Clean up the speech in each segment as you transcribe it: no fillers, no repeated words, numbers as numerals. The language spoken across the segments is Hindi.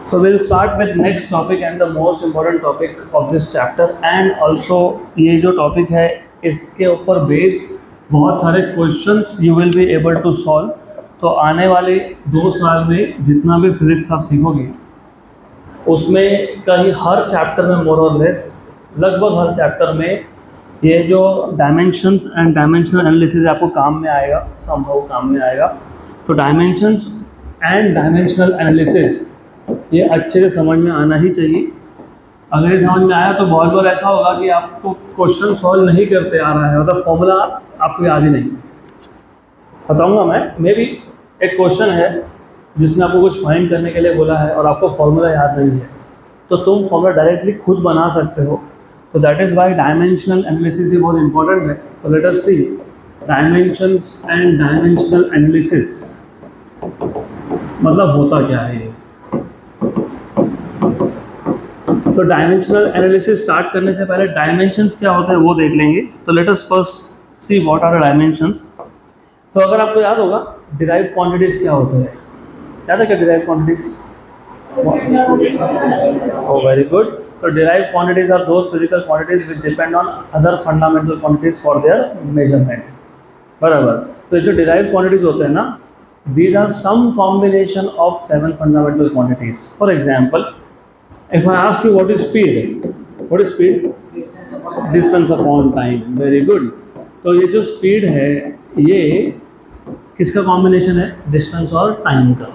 So we'll start with next topic and the most important topic of this chapter, and also ये जो topic है इसके ऊपर based बहुत सारे questions you will be able to solve. तो आने वाले 2 साल में जितना भी फिजिक्स आप सीखोगे उसमें कहीं हर चैप्टर में मोर और लेस लगभग हर चैप्टर में ये जो डायमेंशंस एंड डायमेंशनल एनालिसिस आपको काम में आएगा, संभव काम में आएगा. तो डायमेंशंस एंड डायमेंशनल एनालिसिस ये अच्छे से समझ में आना ही चाहिए. अगर ये समझ में आया तो बहुत बार ऐसा होगा कि आपको क्वेश्चन सॉल्व नहीं करते आ रहा है, मतलब फॉर्मूला आपको याद ही नहीं. बताऊंगा मैं, मे बी एक क्वेश्चन है जिसमें आपको कुछ फाइंड करने के लिए बोला है और आपको फॉर्मूला याद नहीं है, तो तुम फॉर्मूला डायरेक्टली खुद बना सकते हो. तो that is why dimensional analysis ही बहुत इंपॉर्टेंट है. तो let us see dimensions and dimensional analysis मतलब होता क्या है ये. तो डायमेंशनल एनालिसिस स्टार्ट करने से पहले डायमेंशंस क्या होते हैं वो देख लेंगे. तो let us first see what are dimensions. तो अगर आपको याद होगा डिराइव्ड क्वांटिटीज क्या होते हैं, याद है क्या derived quantities? Oh very good. तो derived quantities are those physical quantities which depend on other fundamental quantities for their measurement. बराबर. तो ये जो डिराइव्ड क्वांटिटीज होते हैं ना, these are some combination of 7 fundamental quantities. For example, if I ask you what is speed, what is speed? Distance upon time. Very good. तो ये जो speed है ये किसका combination है? Distance और time का.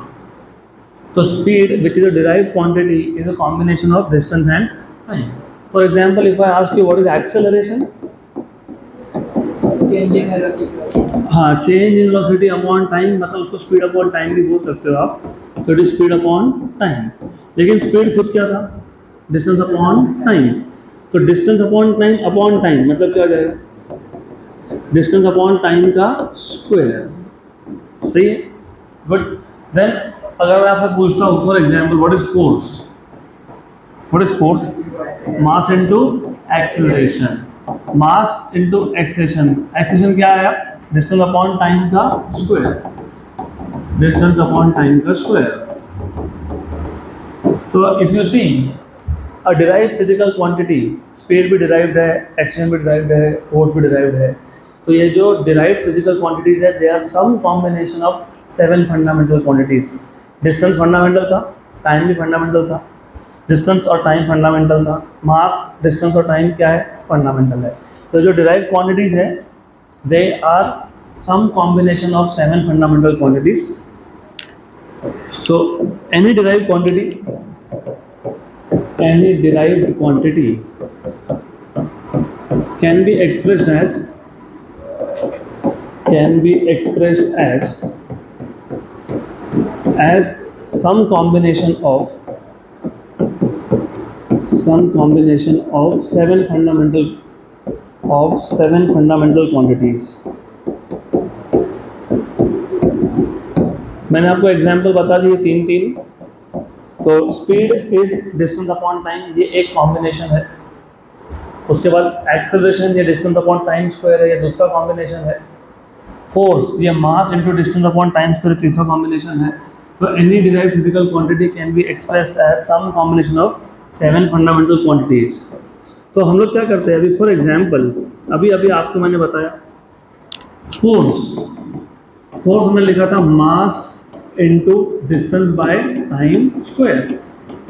तो speed, which is a derived quantity, is a combination of distance and time. For example, if I ask you what is acceleration? हाँ, change in velocity upon time, मतलब उसको स्पीड अपॉन टाइम भी बोल सकते हो आप. तो it is speed upon time. लेकिन स्पीड खुद क्या था? Distance upon time. तो डिस्टेंस अपॉन टाइम मतलब क्या हो जाएगा? डिस्टेंस अपॉन टाइम का स्क्वायर. सही है, गुड. देन अगर मैं आपसे पूछता हूँ for example what is force? What is force? Mass into acceleration. Mass into acceleration. Acceleration क्या आया? डिस्टेंस अपॉन टाइम का स्क्वायर. डिस्टेंस अपॉन टाइम का स्क्वायर. तो if you see a derived physical quantity, speed भी डिराइव्ड है, एक्सेलेरेशन भी डिराइव्ड है, फोर्स भी डिराइव्ड है. तो ये जो डिराइव्ड फिजिकल क्वांटिटीज है they are some combination of 7 fundamental quantities. Distance fundamental था, टाइम भी फंडामेंटल था. डिस्टेंस और टाइम फंडामेंटल था. मास, डिस्टेंस और टाइम क्या है? फंडामेंटल है. तो जो डिराइव्ड क्वांटिटीज है they are some combination of 7 fundamental quantities. So any derived quantity can be expressed as some combination of 7 fundamental quantities. मैंने आपको एग्जाम्पल बता दिए 3. तो speed is distance upon time, ये एक कॉम्बिनेशन है. उसके बाद एक्सेलरेशन, ये डिस्टेंस अपॉन टाइम स्क्वायर है, ये दूसरा कॉम्बिनेशन है. फोर्स, ये mass into distance upon time square, तीसरा कॉम्बिनेशन है. तो any derived physical quantity can be expressed as some combination of 7 fundamental quantities. तो हम लोग क्या करते हैं अभी, फॉर एग्जाम्पल अभी आपको मैंने बताया फोर्स हमने लिखा था मास into distance by time square.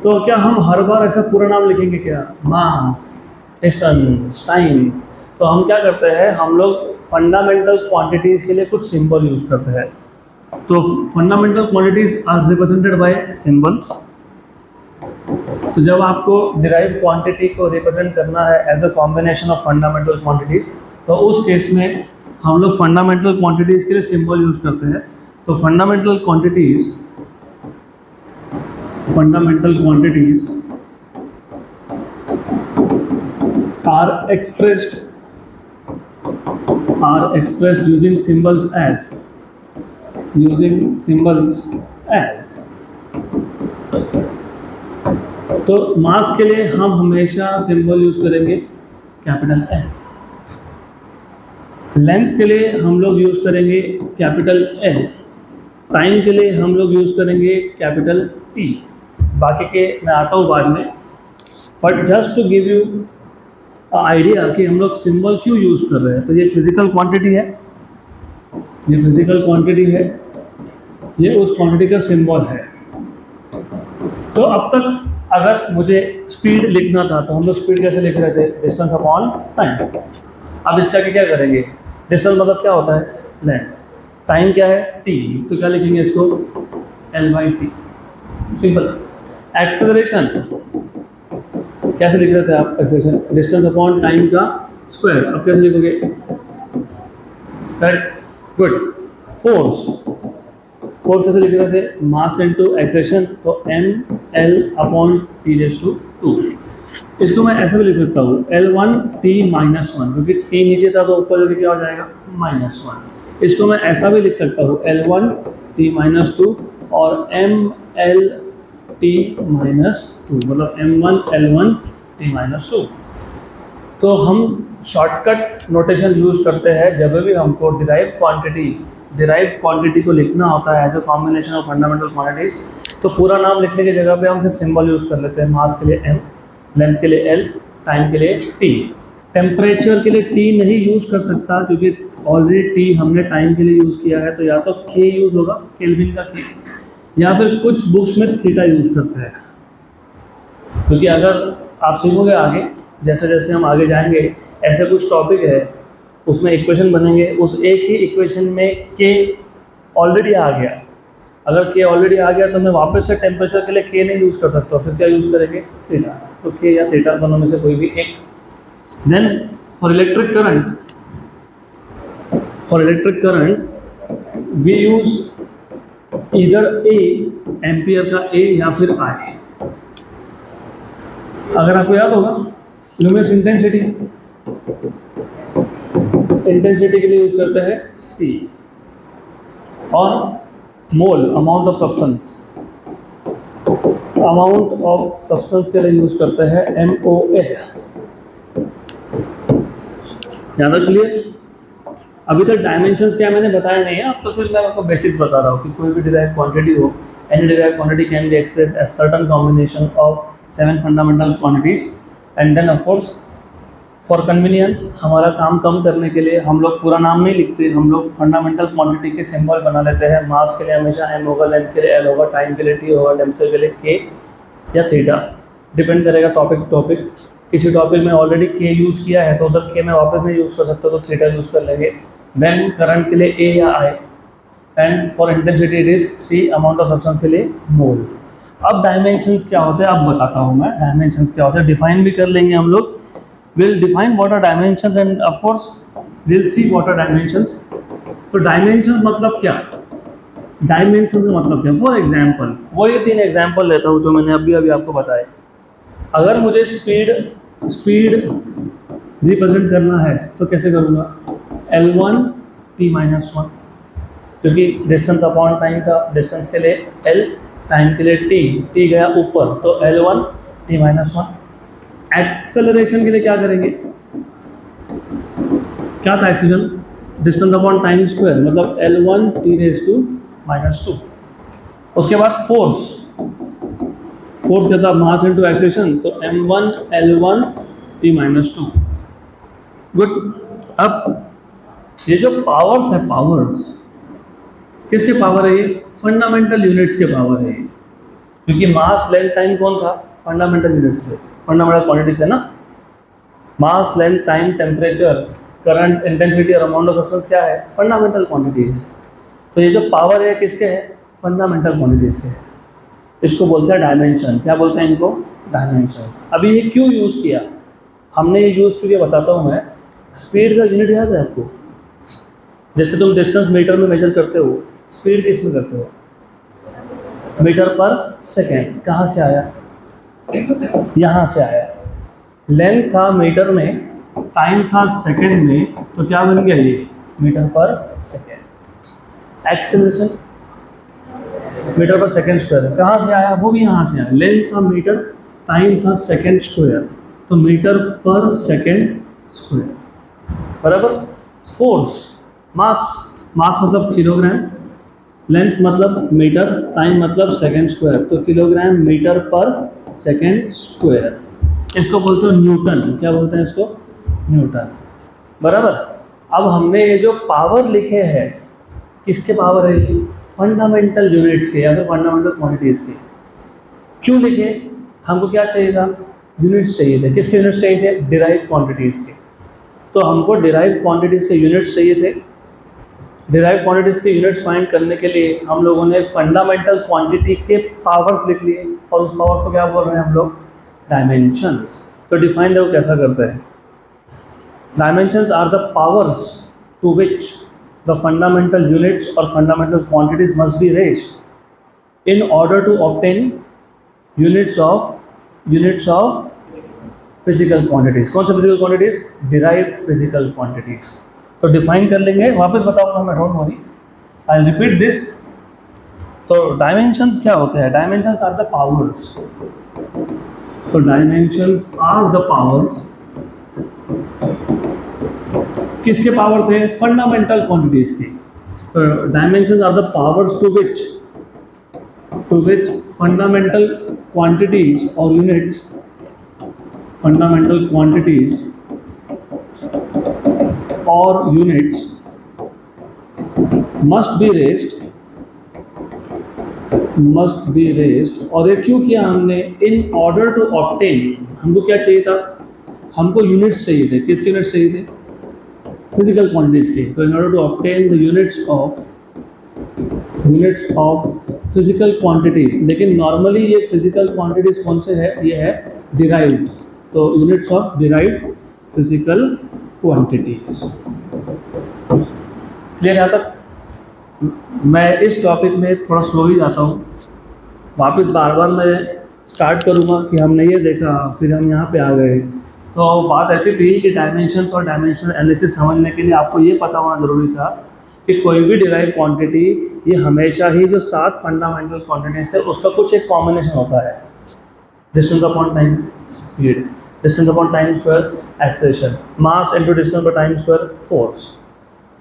तो क्या हम हर बार ऐसा पूरा नाम लिखेंगे क्या? मास, डिस्टेंस, टाइम. तो हम क्या करते हैं, हम लोग फंडामेंटल क्वांटिटीज़ के लिए कुछ सिंबल यूज़ करते हैं. तो fundamental quantities are represented by symbols. तो जब आपको डिराइव्ड क्वांटिटी को रिप्रेजेंट करना है as a combination of fundamental quantities, तो उस केस में हम लोग फंडामेंटल क्वांटिटीज़ के लिए सिंबल यूज़ करते हैं. तो fundamental quantities are expressed using symbols as. तो मास के लिए हम हमेशा सिंबल यूज करेंगे कैपिटल एन. लेंथ के लिए हम लोग यूज करेंगे कैपिटल एल. टाइम के लिए हम लोग यूज करेंगे कैपिटल टी. बाकी के मैं आता हूँ बाद में, but just to give you idea कि हम लोग सिंबल क्यों यूज़ कर रहे हैं। तो ये फिजिकल क्वांटिटी है, ये फिजिकल क्वांटिटी है, ये उस क्वांटिटी का सिंबल है। तो अब तक अगर मुझे स्पीड लिखना था तो हम लोग स्पीड कैसे लिख रहे थे, डिस्टेंस अपॉन टाइम। अब इसका क्या करेंगे, डिस्टेंस मतलब क्या होता है, लेंथ, टाइम क्या है t, तो क्या लिखेंगे इसको L/t, सिंपल। एक्सेलरेशन कैसे लिख रहे थे आप, एक्सेलरेशन डिस्टेंस अपॉन टाइम का स्क्वायर, अब कैसे लिखोगे, करेक्ट, गुड। फोर्स, फोर्स कैसे लिख रहे थे, मास इनटू एक्सेलरेशन, तो mL/t⁻²। इसको मैं ऐसे भी लिख सकता हूँ L1t-1, क्योंकि t नीचे था तो ऊपर जो क्या हो जाएगा -1। इसको मैं ऐसा भी लिख सकता हूँ L1t-2 और mL/t-2, मतलब m1L1t-2। तो हम शॉर्टकट नोटेशन यूज करते हैं जब भी हमको डिराइव क्वांटिटी को लिखना होता है as a combination of fundamental quantities. तो पूरा नाम लिखने की जगह पे हम सिर्फ सिंबल यूज कर लेते हैं, मास के लिए m, लेंथ के लिए L, टाइम के लिए T। टेम्परेचर के लिए T नहीं यूज कर सकता क्योंकि ऑलरेडी T हमने टाइम के लिए यूज किया है, तो या तो K यूज होगा, केल्विन का K, या फिर कुछ बुक्स में थीटा यूज करते हैं। क्योंकि अगर आप सीखोगे आगे, जैसे जैसे हम आगे जाएंगे, ऐसे कुछ टॉपिक है उसमें इक्वेशन बनेंगे, उस एक ही इक्वेशन में K ऑलरेडी आ गया, अगर K ऑलरेडी आ गया तो मैं वापस से टेम्परेचर के लिए K नहीं यूज़ कर सकता, फिर क्या यूज़ करेंगे, थीटा। तो K या थीटा दोनों में से कोई भी एक। Then for electric current we use इधर A, एम्पियर का A, या फिर I। अगर आपको याद होगा लुमिनस इंटेंसिटी के लिए यूज करते हैं C, और मोल अमाउंट ऑफ सब्सटेंस के लिए यूज करते हैं MOL। ज़्यादा क्लियर? अभी तक डायमेंशंस क्या मैंने बताया नहीं है, अब तो सिर्फ मैं आपको बेसिक्स बता रहा हूँ कि कोई भी डिराइव्ड क्वांटिटी हो, any derived quantity can be expressed as certain combination of 7 fundamental quantities. And then of course for convenience, हमारा काम कम करने के लिए हम लोग पूरा नाम नहीं लिखते, हम लोग फंडामेंटल क्वांटिटी के सिंबल बना लेते हैं। मास के लिए हमेशा M होगा, लेंथ के लिए L होगा, टाइम के लिए T होगा, टेम्परेचर के लिए K या थीटा, डिपेंड करेगा टॉपिक। किसी टॉपिक में ऑलरेडी K यूज़ किया है तो उधर K में वापस नहीं यूज़ कर सकता, तो थीटा यूज़ कर लेंगे। देन करंट के लिए A या I, and for intensity it is C, amount of substance के लिए मोल। अब डायमेंशंस क्या होते हैं अब बताता हूँ मैं, डायमेंशंस क्या होते हैं, डिफाइन भी कर लेंगे हम लोग। We'll define what are dimensions and of course we'll see what are dimensions। तो dimensions मतलब क्या, dimensions का मतलब क्या, फॉर एग्जाम्पल वही 3 एग्जाम्पल लेता हूँ जो मैंने अभी आपको बताए। अगर मुझे स्पीड रिप्रेजेंट करना है तो कैसे करूँगा, L1t-1, क्योंकि डिस्टेंस अपॉन टाइम था, डिस्टेंस के लिए L, टाइम के लिए T गया ऊपर, तो L1t-1। एक्सेलरेशन के लिए क्या करेंगे, क्या था acceleration, distance upon time square, मतलब L1t⁻²। उसके बाद फोर्स क्या था, मास इनटू एक्सेलरेशन, तो m1L1t-2। गुड। अब ये जो पावर्स है, पावर्स किसके पावर है, ये फंडामेंटल यूनिट्स के पावर है, क्योंकि मास, लेंथ, टाइम कौन था, फंडामेंटल यूनिट्स से, फंडामेंटल क्वांटिटीज है ना। Mass, length, time, temperature, current, intensity और अमाउंट ऑफ सब्सटेंस क्या है, फंडामेंटल क्वांटिटीज। तो ये जो पावर है किसके है, फंडामेंटल क्वांटिटीज के है। इसको बोलते हैं डायमेंशन। क्या बोलते हैं इनको, डायमेंशंस। अभी ये क्यों यूज़ किया हमने, ये यूज़ क्यों किया बताता हूँ मैं। स्पीड का यूनिट याद है आपको, जैसे तुम डिस्टेंस मीटर में मेजर करते हो, स्पीड किस में करते हो, मीटर पर सेकेंड। कहाँ से आया, यहाँ से आया। लेंथ था मीटर में, टाइम था सेकंड में, तो क्या बन गया ये, मीटर पर सेकंड। एक्सेलरेशन मीटर पर सेकंड स्क्वायर, कहाँ से आया, वो भी यहाँ से आया। लेंथ था मीटर, टाइम था सेकंड स्क्वायर, तो मीटर पर सेकंड स्क्वायर बराबर। फोर्स, मास मतलब किलोग्राम, लेंथ मतलब मीटर, टाइम मतलब सेकेंड स्क्वायर, तो किलोग्राम मीटर पर सेकेंड स्क्वायर। इसको बोलते हो न्यूटन। क्या बोलते हैं इसको? न्यूटन। बराबर। अब हमने ये जो पावर लिखे हैं, किसके पावर है ये? फंडामेंटल यूनिट्स के या फिर फंडामेंटल क्वांटिटीज के। क्यों लिखे? हमको क्या चाहिए था? यूनिट्स चाहिए थे। किसके यूनिट्स चाहिए थे? डिराइव क्वांटिटीज के। तो हमको डिराइव क्वांटिटीज के यूनिट्स चाहिए थे। डिराइव क्वांटिटीज के यूनिट्स फाइंड करने के लिए हम लोगों ने फंडामेंटल क्वांटिटी के पावर्स लिख लिए, और उस पावर्स को क्या बोल रहे हैं हम लोग? डायमेंशंस। तो डिफाइन देखो कैसा करते हैं। Dimensions are the powers to which the fundamental units और fundamental quantities must be raised in order to obtain units of physical quantities. कौन सा physical quantities? Derived physical quantities. तो डिफाइन कर लेंगे, वापस बताऊंगा मैं, don't worry, I repeat this. तो डायमेंशंस क्या होते हैं? Dimensions are the powers. तो डायमेंशंस आर द पावर्स, किसके पावर थे? फंडामेंटल क्वांटिटीज की। तो dimensions are the powers to which fundamental quantities और यूनिट्स, फंडामेंटल क्वांटिटीज और यूनिट्स मस्ट बी रेज्ड। और ये क्यों किया हमने? In order to obtain. हमको क्या चाहिए था? हमको यूनिट्स चाहिए थे। किसके यूनिट्स चाहिए थे? फिजिकल क्वांटिटीज के। तो in order to obtain the units of physical quantities. लेकिन नॉर्मली ये फिजिकल क्वांटिटीज कौन से है? ये है डिराइव्ड। तो units of derived physical quantities. Clear? यहाँ तक? मैं इस टॉपिक में थोड़ा स्लो ही जाता हूँ, वापस बार बार मैं स्टार्ट करूँगा कि हमने ये देखा, फिर हम यहाँ पे आ गए। तो बात ऐसी थी कि डायमेंशंस और डायमेंशनल एनालिसिस समझने के लिए आपको ये पता होना ज़रूरी था कि कोई भी डिराइव क्वांटिटी ये हमेशा ही जो 7 फंडामेंटल क्वांटिटीज है उसका कुछ एक कॉम्बिनेशन होता है। Distance upon time speed, distance upon time square acceleration, मास इनटू डिस्टेंस पर टाइम स्क्वायर फोर्स।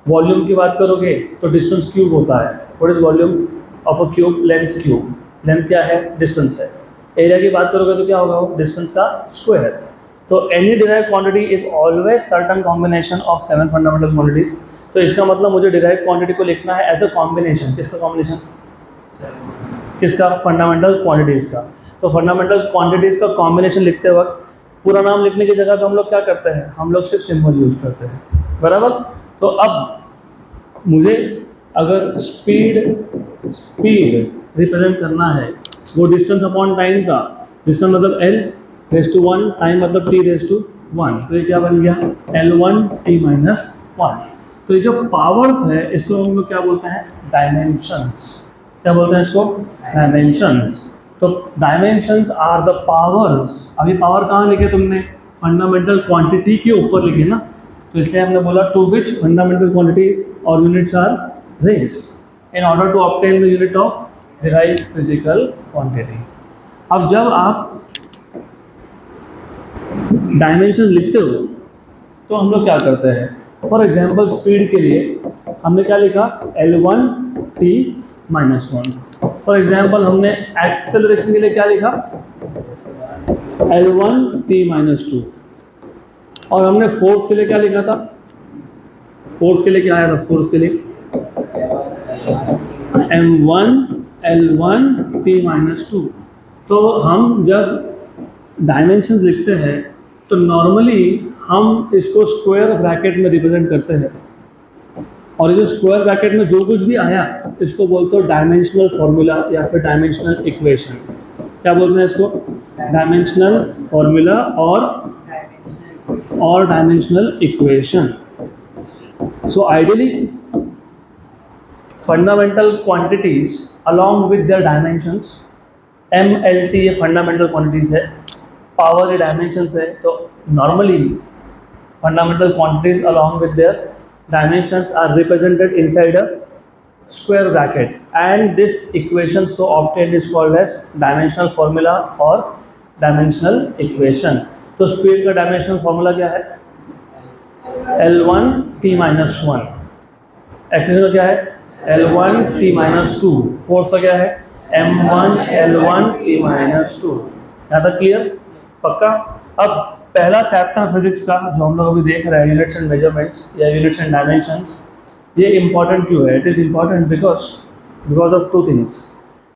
वॉल्यूम की बात करोगे तो डिस्टेंस क्यूब होता है। What is volume of a cube? Length cube. Length क्या है? डिस्टेंस है। एरिया की बात करोगे तो क्या होगा? वो डिस्टेंस का स्क्वायर। तो any derive quantity is always certain combination of 7 fundamental quantities. तो इसका मतलब मुझे डिराइव क्वांटिटी को लिखना है एज अ कॉम्बिनेशन। किसका कॉम्बिनेशन? किसका? फंडामेंटल क्वांटिटीज का। तो फंडामेंटल क्वांटिटीज का कॉम्बिनेशन लिखते वक्त पूरा नाम लिखने की जगह पे हम लोग क्या करते हैं? हम लोग सिर्फ सिंबल यूज करते हैं। बराबर। तो अब मुझे अगर स्पीड रिप्रेजेंट करना है, वो डिस्टेंस अपॉन टाइम का, डिस्टेंस मतलब l रेज टू 1, टाइम मतलब t रेज टू 1, तो ये क्या बन गया? L1 t minus 1। तो ये जो पावर्स है इसको हम लोग क्या बोलते हैं? डायमेंशंस। क्या बोलते हैं इसको? डायमेंशंस। तो डायमेंशंस आर द पावर्स। अभी पावर कहाँ लिखे तुमने? फंडामेंटल क्वांटिटी के ऊपर लिखे ना, तो इसलिए हमने बोला टू विच फंडामेंटल क्वांटिटीज और units are raised in order to obtain the unit of derived physical quantity. अब जब आप डायमेंशन लिखते हो तो हम लोग क्या करते हैं? फॉर एग्जाम्पल स्पीड के लिए हमने क्या लिखा? L1 t minus 1। For example हमने एक्सेलरेशन के लिए क्या लिखा? L1 t minus 2। और हमने फोर्स के लिए क्या लिखा था? फोर्स के लिए क्या आया था? फोर्स के लिए M1 L1 t माइनस 2। तो हम जब डायमेंशंस लिखते हैं तो नॉर्मली हम इसको स्क्वायर ब्रैकेट में रिप्रेजेंट करते हैं, और ये जो स्क्वायर ब्रैकेट में जो कुछ भी आया इसको बोलते हो डायमेंशनल फॉर्मूला या फिर डायमेंशनल इक्वेशन। क्या बोलते हैं इसको? डायमेंशनल फॉर्मूला और dimensional equation. So ideally fundamental quantities along with their dimensions, MLT ये फंडामेंटल क्वांटिटीज है, पावर ये डायमेंशंस है। तो normally fundamental quantities along with their dimensions are represented inside a square bracket, and this equation so obtained is called as dimensional formula or dimensional equation. तो स्पीड का डायमेंशनल फॉर्मूला क्या है? L1 t minus 1। एक्सेलरेशन का क्या है? L1 T minus two, force का क्या है M1 L1 T minus two. यहाँ तक क्लियर, पक्का। अब पहला चैप्टर फिजिक्स का जो हम लोग अभी देख रहे हैं, यूनिट्स एंड मेजरमेंट्स या यूनिट्स एंड डायमेंशंस, ये इंपॉर्टेंट क्यों है? It is important because of two things.